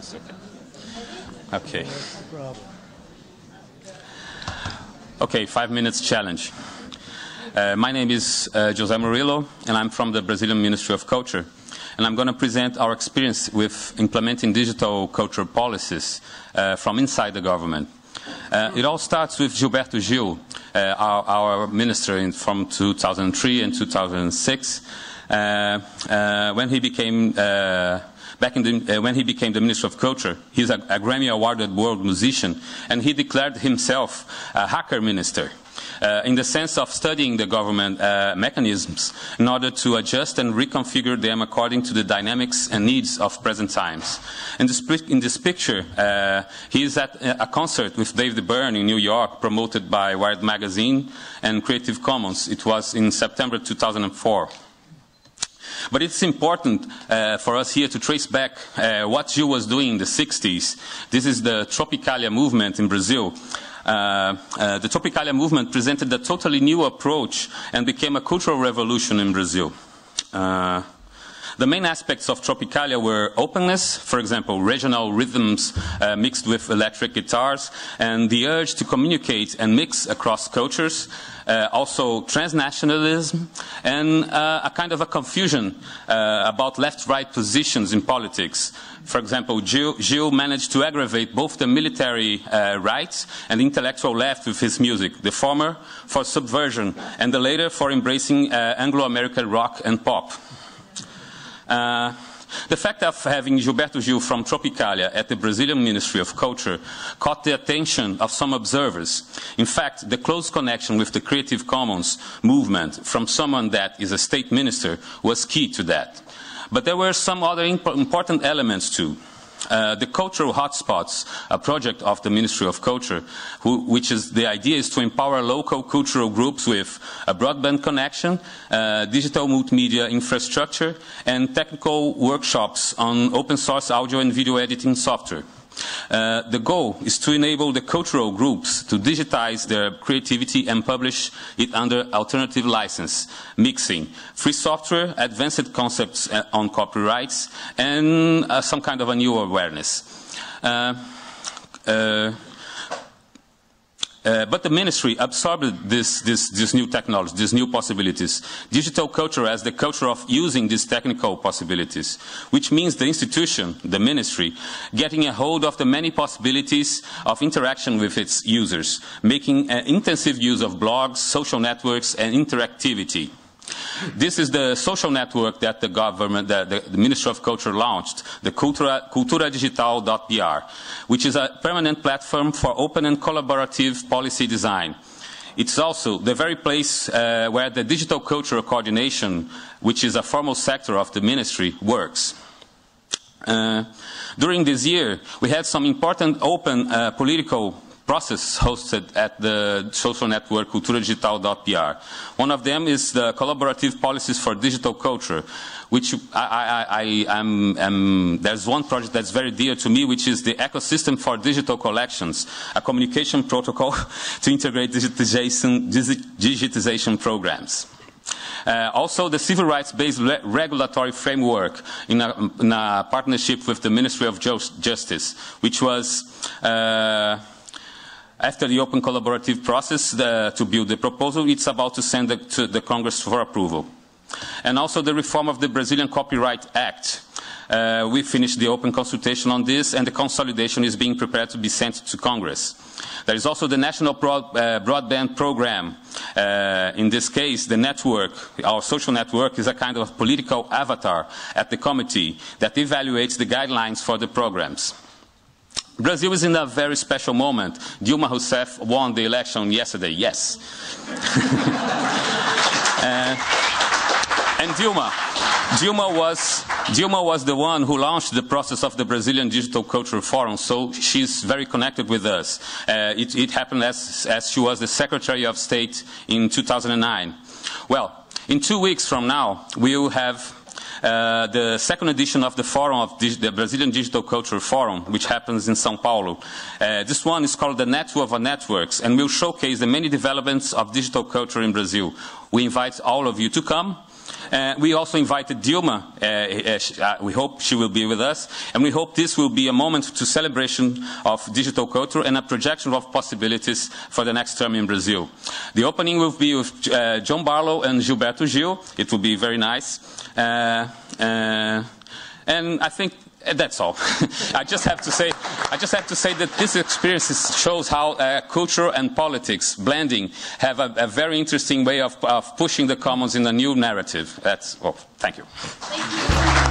this. Okay. Okay, 5 minutes challenge. My name is José Murillo, and I'm from the Brazilian Ministry of Culture. And I'm going to present our experience with implementing digital culture policies from inside the government. It all starts with Gilberto Gil, our minister from 2003 and 2006, when he became when he became the Minister of Culture. He's a Grammy awarded world musician, and he declared himself a hacker minister, in the sense of studying the government mechanisms in order to adjust and reconfigure them according to the dynamics and needs of present times. In this picture, he is at a concert with David Byrne in New York, promoted by Wired Magazine and Creative Commons. It was in September 2004. But it's important for us here to trace back what Gil was doing in the 60s. This is the Tropicalia movement in Brazil. The Tropicalia movement presented a totally new approach and became a cultural revolution in Brazil. The main aspects of Tropicalia were openness, for example, regional rhythms mixed with electric guitars, and the urge to communicate and mix across cultures, also transnationalism, and a kind of a confusion about left-right positions in politics. For example, Gil managed to aggravate both the military right and the intellectual left with his music, the former for subversion and the latter for embracing Anglo-American rock and pop. The fact of having Gilberto Gil from Tropicalia at the Brazilian Ministry of Culture caught the attention of some observers. In fact, the close connection with the Creative Commons movement from someone that is a state minister was key to that. But there were some other important elements too. The Cultural Hotspots, a project of the Ministry of Culture, which is the idea is to empower local cultural groups with a broadband connection, digital multimedia infrastructure, and technical workshops on open source audio and video editing software. The goal is to enable the cultural groups to digitize their creativity and publish it under alternative license, mixing free software, advanced concepts on copyrights, and some kind of a new awareness. But the ministry absorbed this new technology, these new possibilities. Digital culture as the culture of using these technical possibilities, which means the institution, the ministry, getting a hold of the many possibilities of interaction with its users, making intensive use of blogs, social networks, and interactivity. This is the social network that the government, the Ministry of Culture launched, the culturadigital.br, which is a permanent platform for open and collaborative policy design. It's also the very place where the digital cultural coordination, which is a formal sector of the ministry, works. During this year, we had some important open political process hosted at the social network culturadigital.br. One of them is the collaborative policies for digital culture, which there's one project that's very dear to me, which is the ecosystem for digital collections, a communication protocol to integrate digitization programs. Also, the civil rights-based regulatory framework in a partnership with the Ministry of Justice, which was after the open collaborative process to build the proposal, it's about to send it to the Congress for approval. And also the reform of the Brazilian Copyright Act. We finished the open consultation on this, and the consolidation is being prepared to be sent to Congress. There is also the National Broadband Program. In this case, the network, our social network, is a kind of political avatar at the committee that evaluates the guidelines for the programs. Brazil is in a very special moment. Dilma Rousseff won the election yesterday, yes. And Dilma was the one who launched the process of the Brazilian Digital Culture Forum, so she's very connected with us. It happened as she was the Secretary of State in 2009. Well, in 2 weeks from now, we will have the second edition of the forum of the Brazilian Digital Culture Forum, which happens in São Paulo. This one is called the Network of Networks, and will showcase the many developments of digital culture in Brazil. We invite all of you to come We also invited Dilma. We hope she will be with us. And we hope this will be a moment to celebration of digital culture and a projection of possibilities for the next term in Brazil. The opening will be with John Barlow and Gilberto Gil. It will be very nice. And I think that's all. I just have to say that this experience shows how culture and politics blending have a very interesting way of pushing the commons in a new narrative. That's all. Thank you. Thank you.